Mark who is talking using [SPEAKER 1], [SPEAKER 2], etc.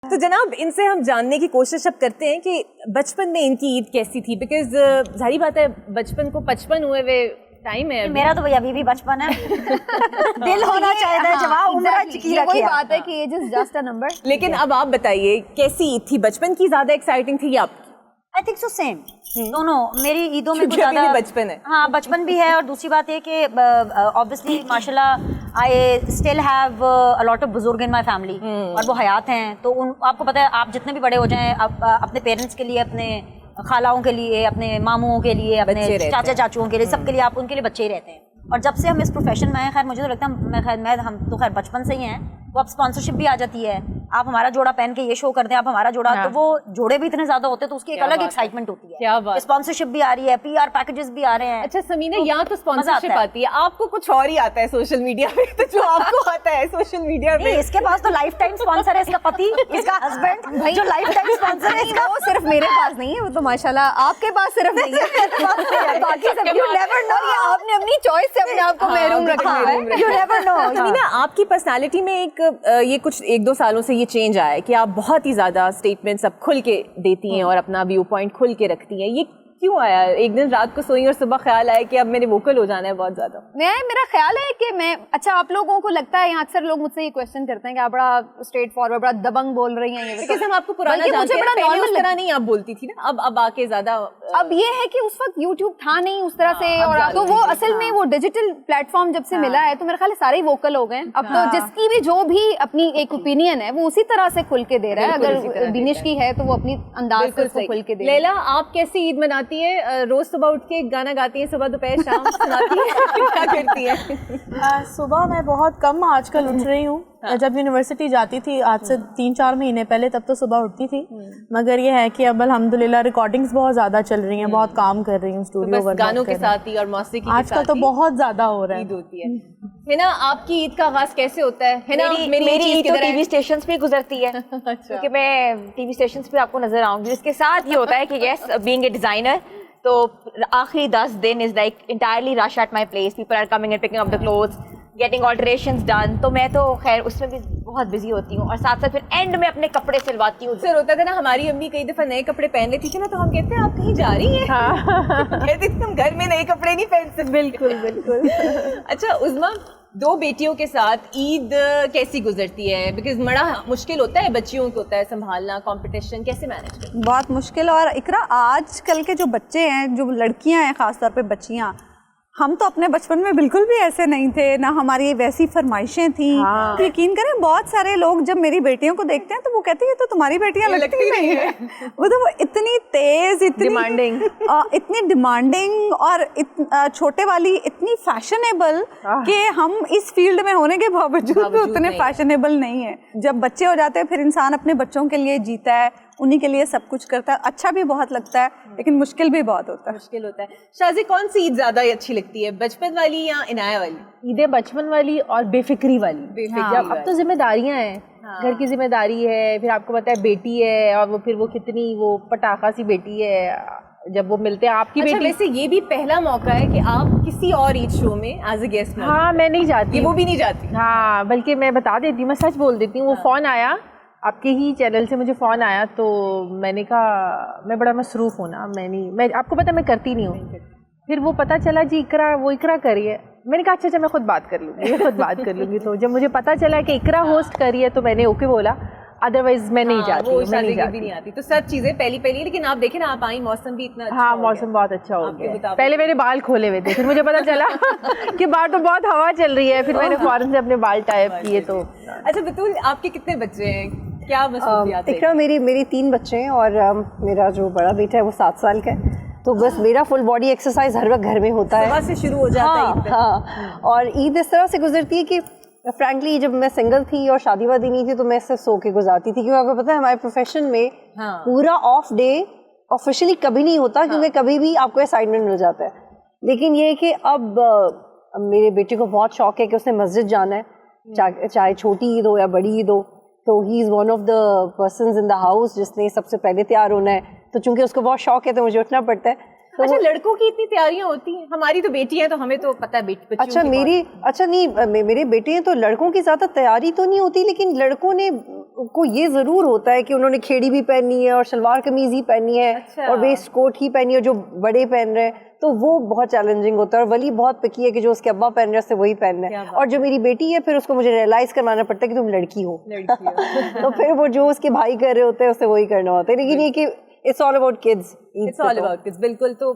[SPEAKER 1] تو جناب ان سے ہم جاننے کی کوشش اب کرتے ہیں کہ بچپن میں ان کی عید کیسی تھی, بیکاز ظاہری بات ہے بچپن کو 55 ہوئے ہوئے ٹائم ہے.
[SPEAKER 2] میرا تو ابھی بھی بچپن ہے, دل ہونا چاہیے جواب عمرہ چکی رکھے.
[SPEAKER 3] وہی بات ہے کہ age is just a number.
[SPEAKER 1] لیکن اب آپ بتائیے کیسی عید تھی, بچپن کی زیادہ ایکسائٹنگ تھی یا آپ کی؟
[SPEAKER 2] آئی تھنک سو سیم دونوں. میری عیدوں میں
[SPEAKER 1] کیونکہ ابھی بھی بچپن ہے.
[SPEAKER 2] ہاں بچپن بھی ہے, اور دوسری بات یہ کہ obviously ماشاء اللہ I still have a lot of بزرگ ان مائی فیملی, اور وہ حیات ہیں. تو آپ کو پتہ ہے آپ جتنے بھی بڑے ہو جائیں اپنے پیرنٹس کے لیے, اپنے خالاؤں کے لیے, اپنے ماموں کے لیے, اپنے چاچا چاچوؤں کے لیے, سب کے لیے آپ ان کے لیے بچے ہی رہتے ہیں. اور جب سے ہم اس پروفیشن میں ہیں, خیر مجھے تو لگتا ہے ہم تو خیر بچپن سے ہی ہیں, وہ اب اسپانسرشپ بھی آ جاتی ہے. آپ ہمارا جوڑا پہن کے یہ شو کرتے ہیں, آپ ہمارا جوڑا, تو وہ جوڑے بھی اتنے زیادہ ہوتے ہیں تو اس کی ایک الگ ایکسائٹمنٹ ہوتی ہے.
[SPEAKER 1] کیا بات,
[SPEAKER 2] اسپانسرشپ بھی آ رہی ہے, PR پیکیجز بھی آ رہے ہیں.
[SPEAKER 1] اچھا سمینا, یہاں تو اسپانسرشپ آتی ہے, آپ کو کچھ اور ہی آتا ہے سوشل میڈیا پہ. تو جو آپ کو آتا ہے سوشل میڈیا پہ,
[SPEAKER 2] اس کے پاس تو لائف ٹائم اسپانسر ہے, اس کا پتی, اس کا ہسبینڈ جو لائف ٹائم اسپانسر ہے.
[SPEAKER 3] وہ صرف میرے پاس نہیں ہے, وہ تو ماشاءاللہ آپ کے پاس صرف نہیں ہے, باقی سب یو نیور نو. آپ نے اپنی چوائس سے اپنے آپ کو محروم رکھا ہے, یو نیور نو.
[SPEAKER 1] سمینا آپ کی پرسنالٹی میں ایک یہ کچھ 1-2 سالوں سے یہ چینج آیا ہے کہ آپ بہت ہی زیادہ اسٹیٹمنٹس اب کھل کے دیتی ہیں اور اپنا ویو پوائنٹ کھل کے رکھتی ہیں. یہ کیوں آیا؟ ایک دن رات کو سوئی اور صبح خیال آیا کہ اب میں نے ووکل ہو جانا ہے بہت زیادہ.
[SPEAKER 3] میرا خیال ہے کہ میں, اچھا آپ لوگوں کو لگتا ہے, یہاں اکثر لوگ مجھ سے یہ کوشچن کرتے ہیں کہ آپ بڑا اسٹریٹ فارورڈ, بڑا دبنگ بول رہی ہیں.
[SPEAKER 1] بیکاز ہم آپ کو پرانا جانتے ہیں, پہلے اس طرح نہیں آپ بولتی تھی نا, اب آ کے زیادہ.
[SPEAKER 3] اب یہ ہے کہ اس وقت یوٹیوب تھا نہیں اس طرح سے, اور تو وہ اصل میں وہ ڈیجیٹل پلیٹ فارم جب سے ملا ہے تو میرا خیال ہے سارے ہی ووکل ہو گئے. اب تو جس کی بھی جو بھی اپنی ایک اوپینین ہے وہ اسی طرح سے کھل کے دے رہا ہے. اگر دینش کی ہے تو وہ اپنی انداز سے کھل کے دے رہا ہے.
[SPEAKER 1] لیلا آپ کیسی عید مناتی ہے؟ روز صبح اٹھ کے گانا گاتی ہیں, صبح دوپہر شام سناتی ہیں, کیا کرتی ہیں؟
[SPEAKER 4] صبح میں بہت کم آج کل اٹھ رہی ہوں. جب یونیورسٹی جاتی تھی آج سے 3-4 مہینے پہلے, تب تو صبح اٹھتی تھی. مگر یہ ہے کہ اب الحمدللہ ریکارڈنگز بہت زیادہ چل رہی ہیں, بہت کام کر رہی ہوں اسٹوڈیو ورک.
[SPEAKER 1] گانوں کے ساتھ ہی اور موسیقی
[SPEAKER 4] آج کل تو بہت زیادہ ہو رہا ہے.
[SPEAKER 1] عید ہوتی ہے نا. آپ کی عید کا آغاز کیسے ہوتا ہے نا؟
[SPEAKER 5] میری عید تو ٹی وی اسٹیشنز پہ گزرتی ہے, کیونکہ میں ٹی وی اسٹیشنز پہ آپ کو نظر آؤں گی. اس کے ساتھ یہ ہوتا ہے کہ یس بینگ اے ڈیزائنر, تو آخری 10 دن is like entirely rush at my place. People are coming and picking up the clothes, getting alterations done. تو میں تو خیر اس میں بھی بہت بزی ہوتی ہوں, اور ساتھ ساتھ پھر اینڈ میں اپنے کپڑے سلواتی ہوں.
[SPEAKER 1] سر ہوتا تھا نا, ہماری امی کئی دفعہ نئے کپڑے پہن لیتی تھی نا, تو ہم کہتے ہیں آپ کہیں جا رہی ہیں, کہتے تم گھر میں نئے کپڑے نہیں پہن سکتے.
[SPEAKER 4] بالکل بالکل.
[SPEAKER 1] اچھا عظمیٰ, 2 بیٹیوں کے ساتھ عید کیسی گزرتی ہے؟ بیکاز بڑا مشکل ہوتا ہے, بچیوں کو ہوتا ہے سنبھالنا, کمپٹیشن کیسے مینیج کرتے ہیں؟
[SPEAKER 6] بہت مشکل. اور اقرا آج کل کے جو بچے ہیں, جو لڑکیاں ہیں خاص طور پہ بچیاں, ہم تو اپنے بچپن میں بالکل بھی ایسے نہیں تھے, نہ ہماری ویسی فرمائشیں تھیں. یقین کریں بہت سارے لوگ جب میری بیٹیوں کو دیکھتے ہیں تو وہ کہتے ہیں یہ تو تمہاری بیٹیاں لگتی نہیں ہیں. وہ تو اتنی تیز, اتنی ڈیمانڈنگ, اور چھوٹے والی اتنی فیشنیبل کہ ہم اس فیلڈ میں ہونے کے باوجود اتنے فیشنیبل نہیں ہیں. جب بچے ہو جاتے ہیں پھر انسان اپنے بچوں کے لیے جیتا ہے, انہی کے لیے سب کچھ کرتا ہے. اچھا بھی بہت لگتا ہے لیکن مشکل بھی بہت ہوتا ہے.
[SPEAKER 1] مشکل ہوتا ہے. شازی کون سی عید زیادہ اچھی لگتی ہے, بچپن والی یا عنایہ والی؟
[SPEAKER 7] عیدیں بچپن والی اور بے فکری والی. اب تو ذمہ داریاں ہیں, گھر کی ذمہ داری ہے, پھر آپ کو پتا ہے بیٹی ہے, اور وہ پھر وہ کتنی وہ پٹاخہ سی بیٹی ہے جب وہ ملتے ہیں آپ کی بیٹی.
[SPEAKER 1] ویسے یہ بھی پہلا موقع ہے کہ آپ کسی اور عید شو میں ایز اے گیسٹ.
[SPEAKER 7] ہاں میں نہیں جاتی,
[SPEAKER 1] وہ بھی نہیں جاتی.
[SPEAKER 7] ہاں بلکہ میں بتا دیتی ہوں, میں سچ بول دیتی ہوں. وہ فون آیا آپ کے ہی چینل سے, مجھے فون آیا تو میں نے کہا میں بڑا مصروف ہوں نا, میں آپ کو پتا میں کرتی نہیں ہوں. پھر وہ پتہ چلا جی اقرا کر رہی ہے. میں نے کہا اچھا میں خود بات کر لوں گی. تو جب مجھے پتہ چلا کہ اقرا ہوسٹ کر رہی ہے تو میں نے اوکے بولا, ادروائز میں نہیں جاتی.
[SPEAKER 1] وہ شادی بھی نہیں آتی. تو سب چیزیں پہلی, لیکن آپ دیکھیں نا آپ آئی, موسم بھی اتنا
[SPEAKER 7] ہاں موسم بہت اچھا ہو گیا. پہلے میرے بال کھولے ہوئے تھے, پھر مجھے پتا چلا کہ باہر تو بہت ہوا چل رہی ہے, پھر میں نے فوراً سے اپنے بال ٹائپ کیے. تو
[SPEAKER 1] اچھا بتول, آپ کے کتنے بچے ہیں, کیا مصروفیات ہیں؟
[SPEAKER 8] اقرا میری 3 بچے ہیں, اور میرا جو بڑا بیٹا ہے وہ 7 سال کا ہے. تو بس میرا فل باڈی ایکسرسائز ہر وقت گھر میں ہوتا ہے,
[SPEAKER 1] صبح سے شروع ہو جاتا ہے.
[SPEAKER 8] ہاں, اور عید اس طرح سے گزرتی ہے کہ فرینکلی جب میں سنگل تھی اور شادی وادی نہیں تھی تو میں صرف سو کے گزارتی تھی, کیونکہ آپ کو پتا ہے ہمارے پروفیشن میں پورا آف ڈے آفیشلی کبھی نہیں ہوتا, کیونکہ کبھی بھی آپ کو اسائنمنٹ مل جاتا ہے. لیکن یہ کہ اب میرے بیٹے کو بہت شوق ہے کہ اس نے مسجد جانا ہے, چاہے چھوٹی عید ہو یا بڑی عید ہو. تو he is one of the persons in the house جس نے سب سے پہلے تیار ہونا ہے. تو چونکہ اس کو بہت شوق ہے تو مجھے اٹھنا پڑتا ہے.
[SPEAKER 1] اچھا لڑکوں کی اتنی تیاریاں ہوتی ہیں, ہماری تو بیٹی ہے تو ہمیں تو پتہ ہے.
[SPEAKER 8] اچھا میرے بیٹے ہیں تو لڑکوں کی زیادہ تیاری تو نہیں ہوتی, لیکن لڑکوں نے کو یہ ضرور ہوتا ہے کہ انہوں نے کھیڑی بھی پہننی ہے اور شلوار قمیض ہی پہننی ہے اور ویسٹ کوٹ ہی پہننی ہے جو بڑے پہن رہے ہیں, تو وہ بہت چیلنجنگ ہوتا ہے. اور ولی بہت پکی ہے کہ جو اس کے ابا پہن رہے ہیں اسے وہی پہننا ہے, اور جو میری بیٹی ہے پھر اس کو مجھے ریئلائز کروانا پڑتا ہے کہ تم لڑکی ہو, تو پھر وہ جو اس کے بھائی کر رہے ہوتے ہیں اسے وہی کرنا ہوتا ہے. لیکن یہ کہ اٹس آل اباؤٹ کڈز,
[SPEAKER 1] بالکل. تو